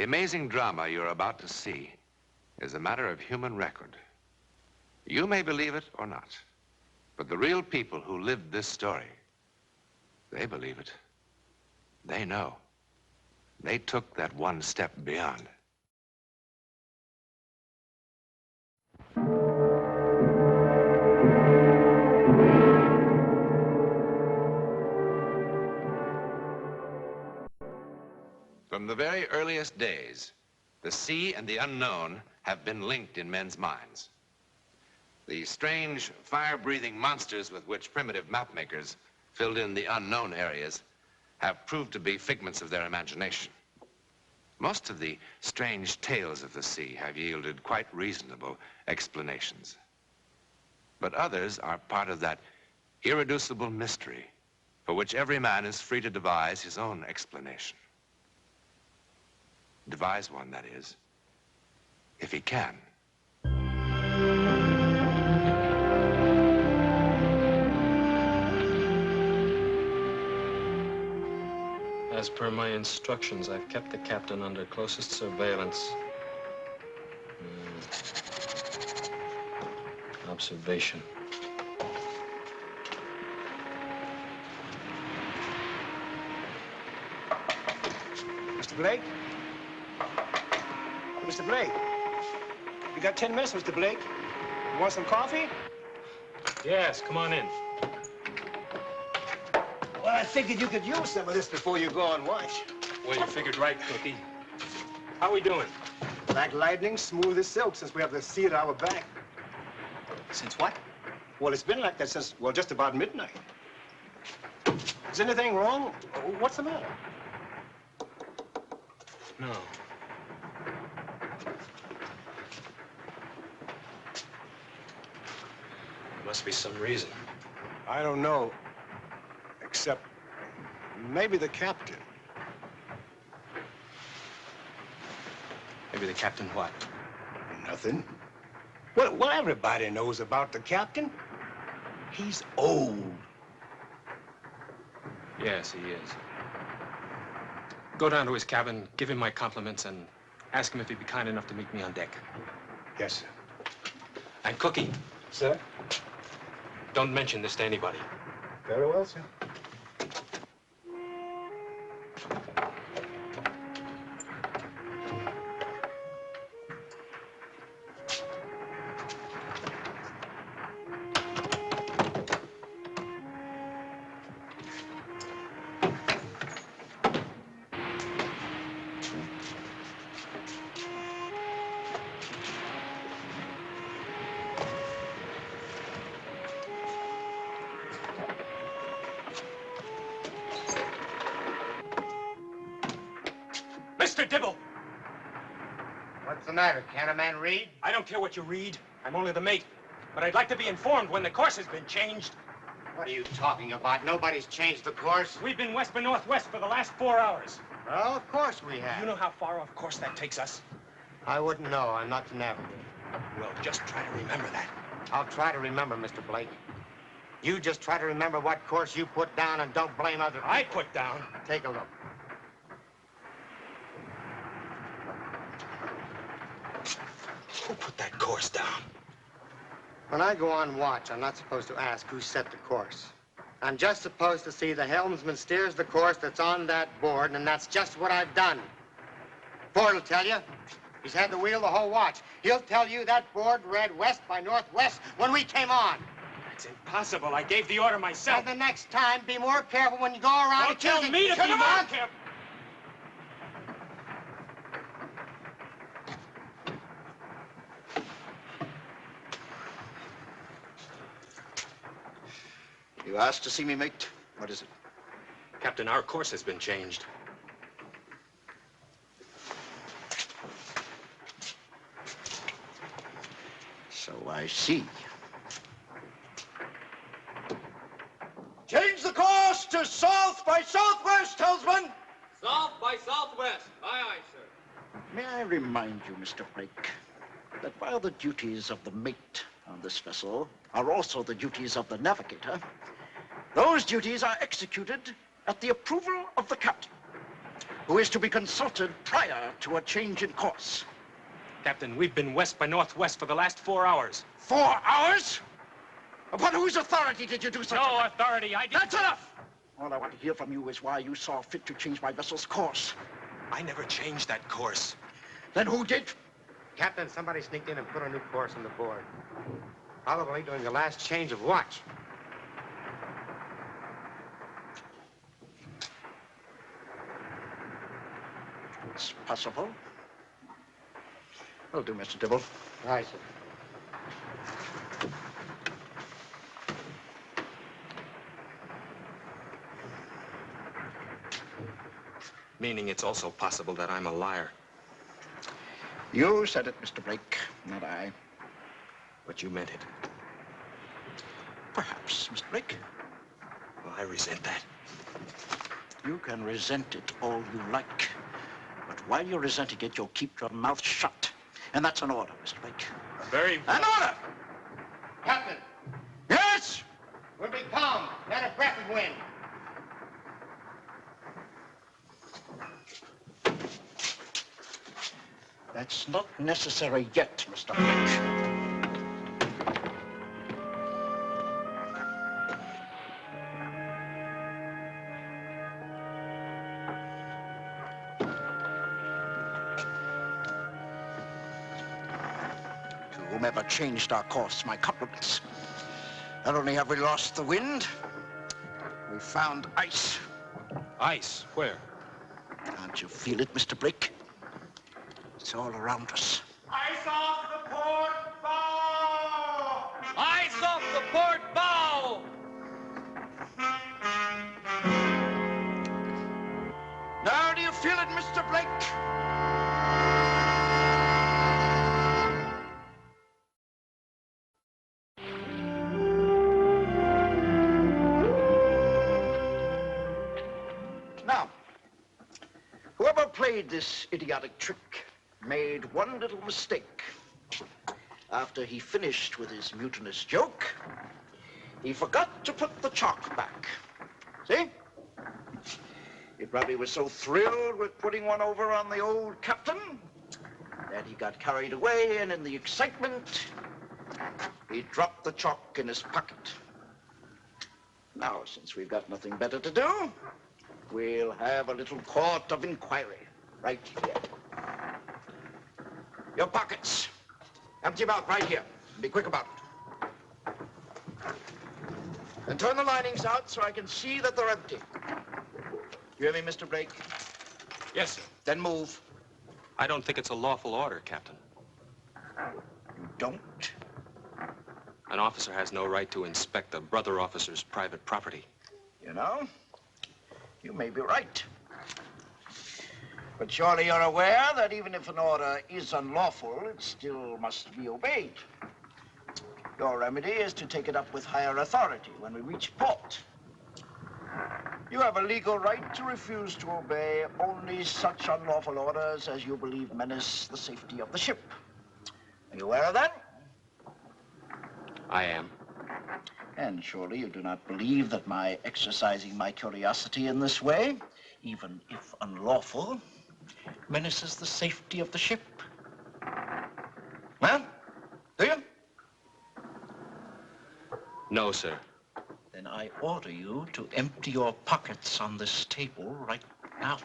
amazing drama you're about to see is a matter of human record. You may believe it or not, but the real people who lived this story, they believe it. They know. They took that one step beyond. From the very earliest days, the sea and the unknown have been linked in men's minds. The strange, fire-breathing monsters with which primitive mapmakers filled in the unknown areas have proved to be figments of their imagination. Most of the strange tales of the sea have yielded quite reasonable explanations. But others are part of that irreducible mystery for which every man is free to devise his own explanation. Devise one, that is, if he can. As per my instructions, I've kept the captain under closest surveillance. Observation. Mr. Blake? Mr. Blake? You got 10 minutes, Mr. Blake? You want some coffee? Yes, come on in. Well, I figured you could use some of this before you go on watch. Well, you figured right, Cookie. How we doing? Like lightning, smooth as silk, since we have the sea at our back. Since what? Well, it's been like that since, well, just about midnight. Is anything wrong? What's the matter? No. There must be some reason. I don't know. Except maybe the captain. Maybe the captain what? Nothing. Well, everybody knows about the captain. He's old. Yes, he is. Go down to his cabin, give him my compliments, and ask him if he'd be kind enough to meet me on deck. Yes, sir. And Cookie. Sir? Don't mention this to anybody. Very well, sir. Mr. Dibble! What's the matter? Can't a man read? I don't care what you read. I'm only the mate. But I'd like to be informed when the course has been changed. What are you talking about? Nobody's changed the course. We've been west by northwest for the last 4 hours. Well, of course we have. You know how far off course that takes us? I wouldn't know. I'm not the navigator. Well, just try to remember that. I'll try to remember, Mr. Blake. You just try to remember what course you put down and don't blame other people. I put down. Take a look. Who put that course down? When I go on watch, I'm not supposed to ask who set the course. I'm just supposed to see the helmsman steers the course that's on that board, and that's just what I've done. Ford will tell you. He's had the wheel the whole watch. He'll tell you that board read west by northwest when we came on. That's impossible. I gave the order myself. And the next time, be more careful when you go around. Don't tell me to be more careful. You asked to see me, mate. What is it? Captain, our course has been changed. So I see. Change the course to south by southwest, helmsman. South by southwest. Aye, aye, sir. May I remind you, Mr. Blake, that while the duties of the mate on this vessel are also the duties of the navigator, those duties are executed at the approval of the captain. who is to be consulted prior to a change in course. Captain, we've been west by northwest for the last 4 hours. 4 hours? Upon whose authority did you do such No authority, I did. That's enough! All I want to hear from you is why you saw fit to change my vessel's course. I never changed that course. Then who did? Captain, somebody sneaked in and put a new course on the board. Probably during the last change of watch. It's possible. Will do, Mr. Dibble. Right, sir. Meaning it's also possible that I'm a liar. You said it, Mr. Blake, not I. But you meant it. Perhaps, Mr. Blake. Well, I resent that. You can resent it all you like. But while you're resenting it, you'll keep your mouth shut. And that's an order, Mr. Blake. Very... An order! Captain, Yes! we'll be calm. Not a breath of wind. That's not necessary yet, Mr. Blake. To whomever changed our course, my compliments. Not only have we lost the wind, we found ice. Ice? Where? Can't you feel it, Mr. Blake? It's all around us. Ice off the port bow! Ice off the port bow! Now, do you feel it, Mr. Blake? Now, whoever played this idiotic trick made one little mistake. After he finished with his mutinous joke, he forgot to put the chalk back. See? He probably was so thrilled with putting one over on the old captain that he got carried away, and in the excitement, he dropped the chalk in his pocket. Now, since we've got nothing better to do, we'll have a little court of inquiry right here. Your pockets. Empty them out right here. Be quick about it. And turn the linings out so I can see that they're empty. You hear me, Mr. Blake? Yes, sir. Then move. I don't think it's a lawful order, Captain. You don't? An officer has no right to inspect a brother officer's private property. You know, you may be right. But surely you're aware that even if an order is unlawful, it still must be obeyed. Your remedy is to take it up with higher authority when we reach port. You have a legal right to refuse to obey only such unlawful orders as you believe menace the safety of the ship. Are you aware of that? I am. And surely you do not believe that my exercising my curiosity in this way, even if unlawful, menaces the safety of the ship. Huh? Do you? No, sir. Then I order you to empty your pockets on this table right now.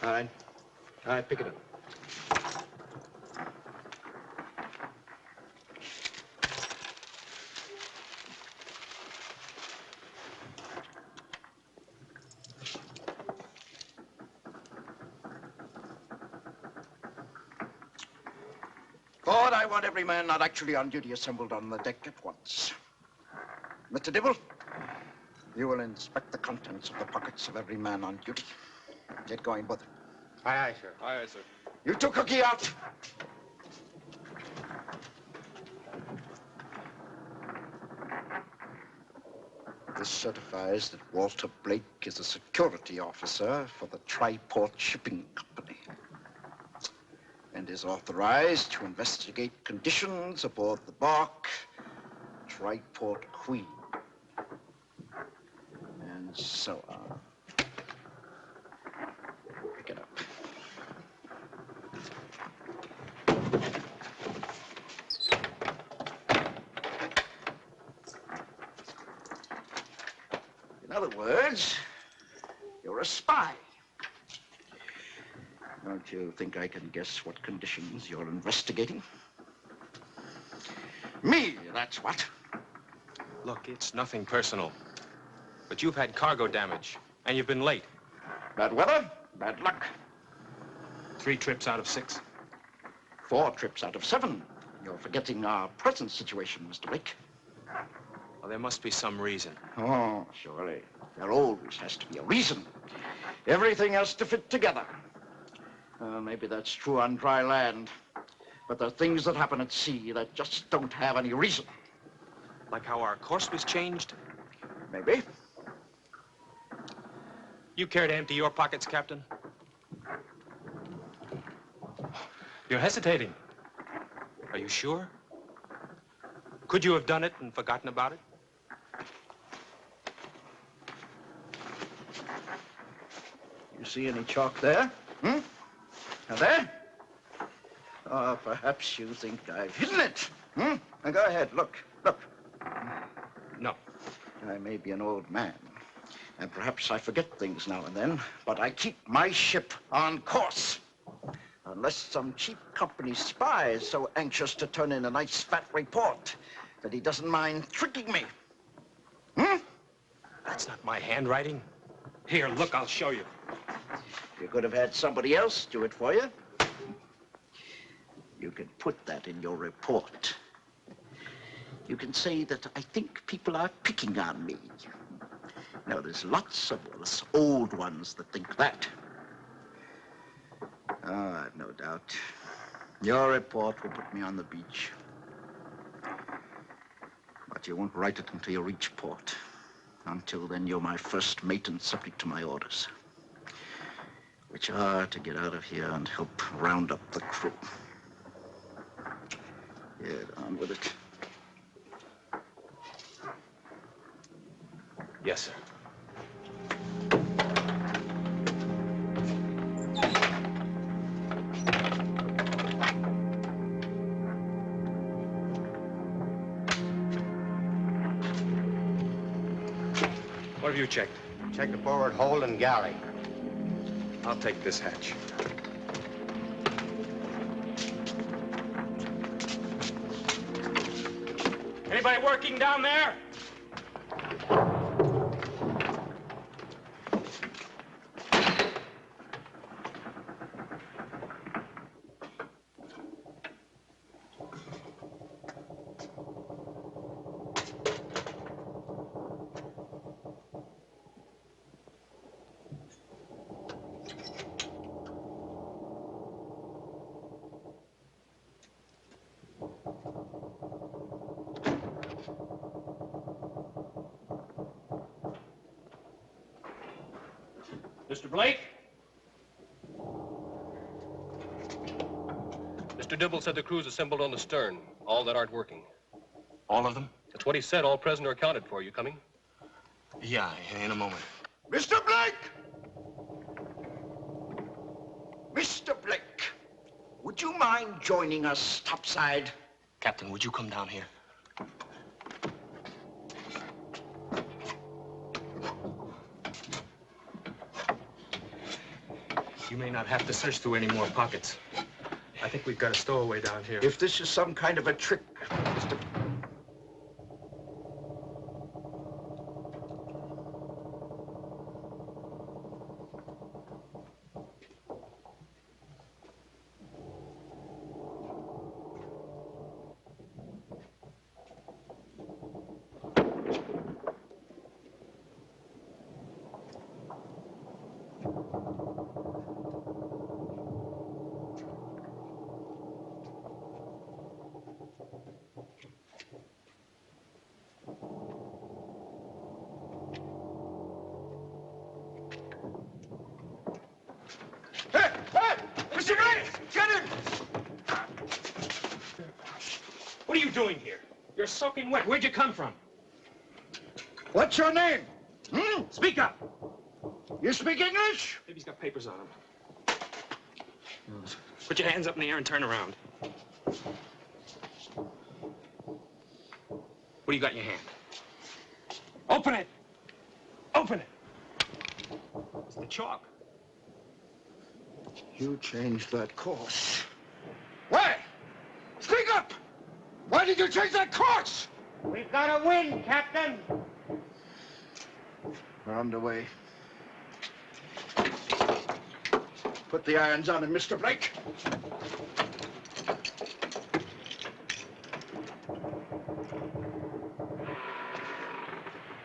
All right. All right, pick it up. Lord, I want every man not actually on duty assembled on the deck at once. Mr. Dibble, you will inspect the contents of the pockets of every man on duty. Get going, brother. Aye, aye, sir. Aye, aye, sir. You two, Cookie, out. This certifies that Walter Blake is a security officer for the Triport Shipping Company and is authorized to investigate conditions aboard the bark Triport Queen. and so on. Pick it up. In other words, you're a spy. Don't you think I can guess what conditions you're investigating? Me, that's what. Look, it's nothing personal. But you've had cargo damage, and you've been late. Bad weather, bad luck. 3 trips out of 6. 4 trips out of 7. You're forgetting our present situation, Mr. Blake. Well, there must be some reason. Oh, surely. There always has to be a reason. Everything has to fit together. Maybe that's true on dry land. But there are things that happen at sea that just don't have any reason. Like how our course was changed? Maybe. You care to empty your pockets, Captain? You're hesitating. Are you sure? Could you have done it and forgotten about it? You see any chalk there? Hmm? Now there? Oh, perhaps you think I've hidden it. Hmm? Now go ahead, look, look. No. I may be an old man, and perhaps I forget things now and then, but I keep my ship on course. Unless some cheap company spy is so anxious to turn in a nice fat report that he doesn't mind tricking me. Hmm? That's not my handwriting. Here, look, I'll show you. You could have had somebody else do it for you. You can put that in your report. You can say that I think people are picking on me. Now, there's lots of us old ones that think that. Oh, I've no doubt. Your report will put me on the beach. But you won't write it until you reach port. Until then, you're my first mate and subject to my orders, which are to get out of here and help round up the crew. Get on with it. Yes, sir. What have you checked? Check the forward hold and galley. I'll take this hatch. Anybody working down there? Mr. Blake? Mr. Dibble said the crew's assembled on the stern, all that aren't working. All of them? That's what he said, all present or accounted for. You coming? Yeah, in a moment. Mr. Blake! Mr. Blake, would you mind joining us topside? Captain, would you come down here? You may not have to search through any more pockets. I think we've got a stowaway down here. If this is some kind of a trick, Mr. Mr. Blake, get him! What are you doing here? You're soaking wet. Where'd you come from? What's your name? Speak up! You speak English? Maybe he's got papers on him. Put your hands up in the air and turn around. What do you got in your hand? Open it! Open it! It's the chalk. You changed that course. Why? Speak up! Why did you change that course? We've got to win, Captain. We're underway. Put the irons on him, Mr. Blake.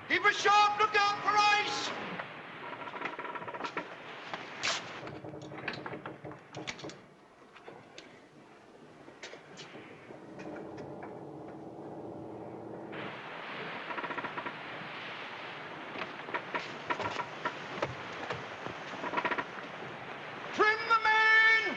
Keep a sharp lookout for ice! Trim the main!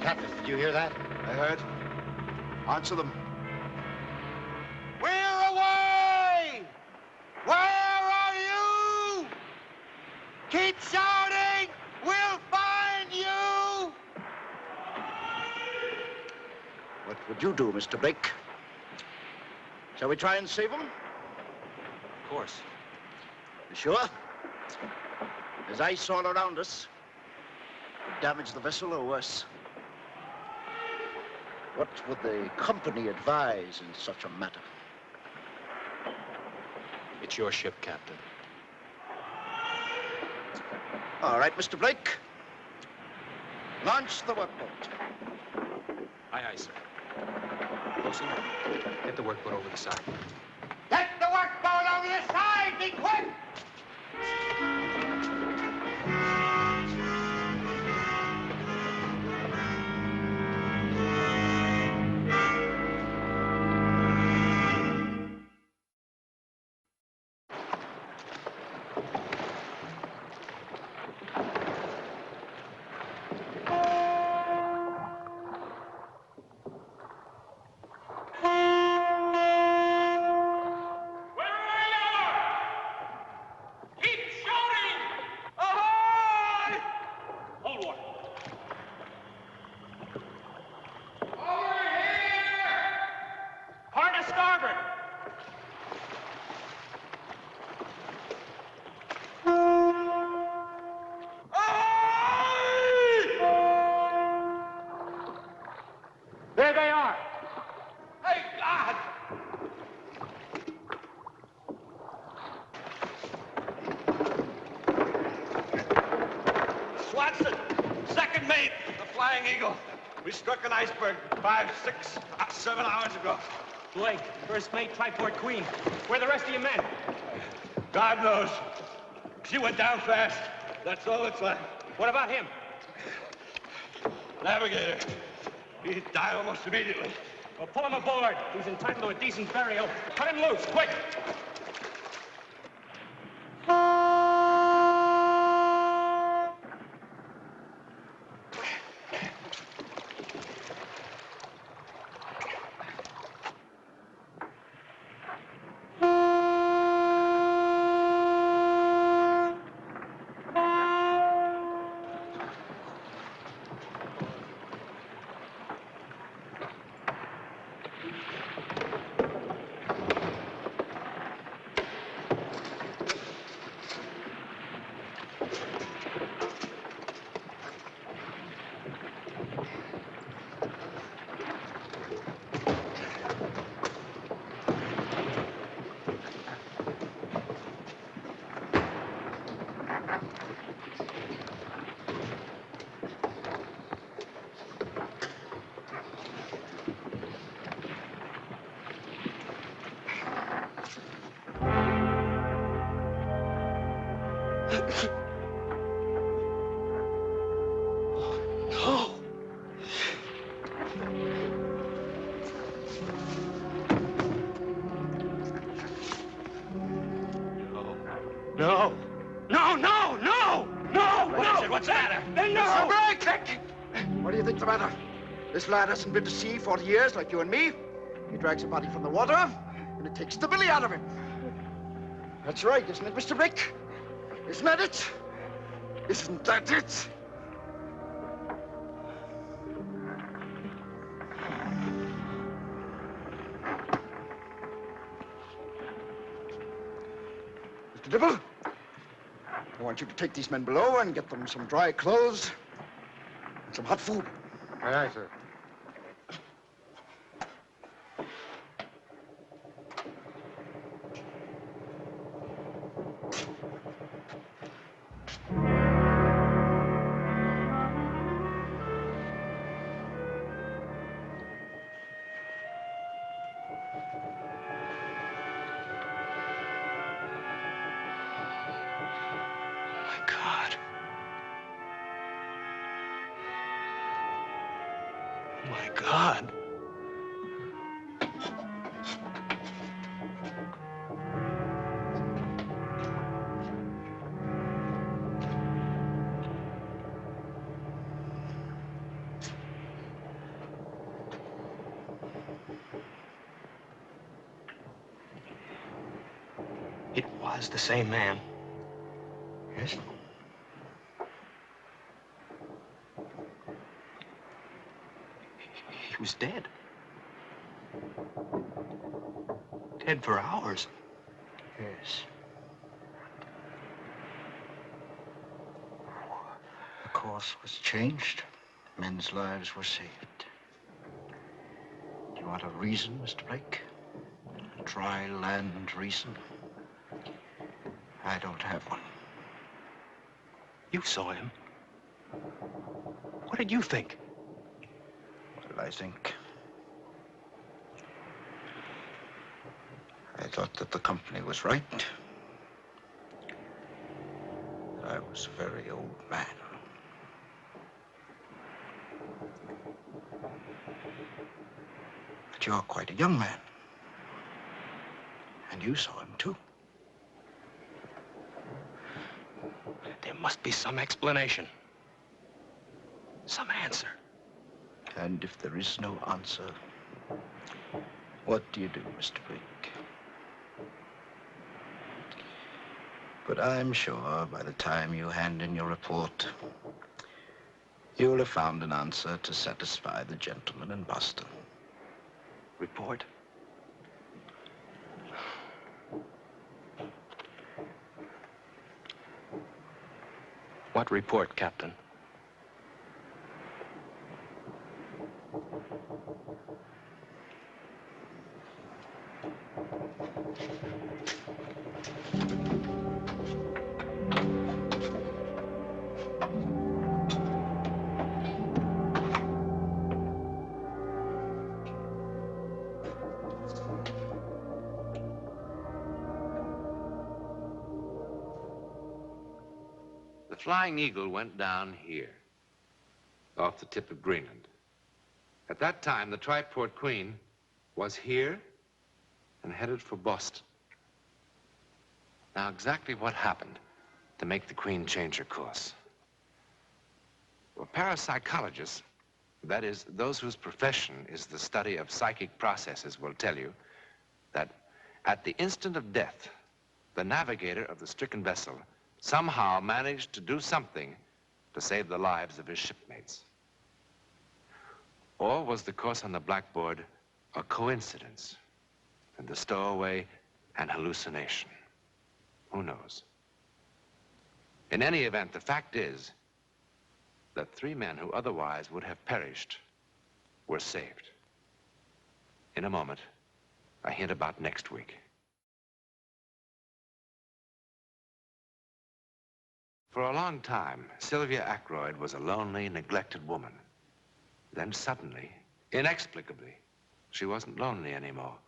Captain, did you hear that? I heard. Answer them. We're away! Where are you? Keep shouting! We'll find you! What would you do, Mr. Blake? Shall we try and save him? Of course. You sure? There's ice all around us. Could damage the vessel or worse. What would the company advise in such a matter? It's your ship, Captain. All right, Mr. Blake. Launch the workboat. Aye, aye, sir. Wilson, get the workboat over the side. Get the workboat over the side! Be quick! There they are! Hey, God! Swanson, second mate, the Flying Eagle. We struck an iceberg 5, 6, 7 hours ago. Blake, first mate, Triport Queen. Where are the rest of your men? God knows. She went down fast. That's all that's left. What about him? Navigator. He died almost immediately. Well, pull him aboard. He's entitled to a decent burial. Cut him loose, quick! No. No. No, no, no! No! No! What's the matter? No! What do you think's the matter? This lad hasn't been to sea 40 years like you and me. He drags a body from the water, and it takes the billy out of him. That's right, isn't it, Mr. Blake? Isn't that it? Isn't that it? Mr. Dibble, I want you to take these men below and get them some dry clothes and some hot food. Aye, aye, sir. My God. It was the same man. Yes? He was dead. Dead for hours. Yes. The course was changed. Men's lives were saved. Do you want a reason, Mr. Blake? A dry land reason? I don't have one. You saw him. What did you think? What did I think? I thought that the company was right. I was a very old man. But you're quite a young man. And you saw him, too. There must be some explanation. Some answer. And if there is no answer, what do you do, Mr. Blake? But I'm sure by the time you hand in your report, you'll have found an answer to satisfy the gentleman in Boston. Report? What report, Captain? The Flying Eagle went down here, off the tip of Greenland. At that time, the Triport Queen was here and headed for Boston. Now, exactly what happened to make the Queen change her course? Well, parapsychologists, that is, those whose profession is the study of psychic processes, will tell you that at the instant of death, the navigator of the stricken vessel somehow managed to do something to save the lives of his shipmates. Or was the course on the blackboard a coincidence and the stowaway an hallucination? Who knows? In any event, the fact is that 3 men who otherwise would have perished were saved. In a moment, a hint about next week. For a long time, Sylvia Ackroyd was a lonely, neglected woman. Then suddenly, inexplicably, she wasn't lonely anymore,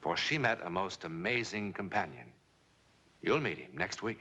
for she met a most amazing companion. You'll meet him next week.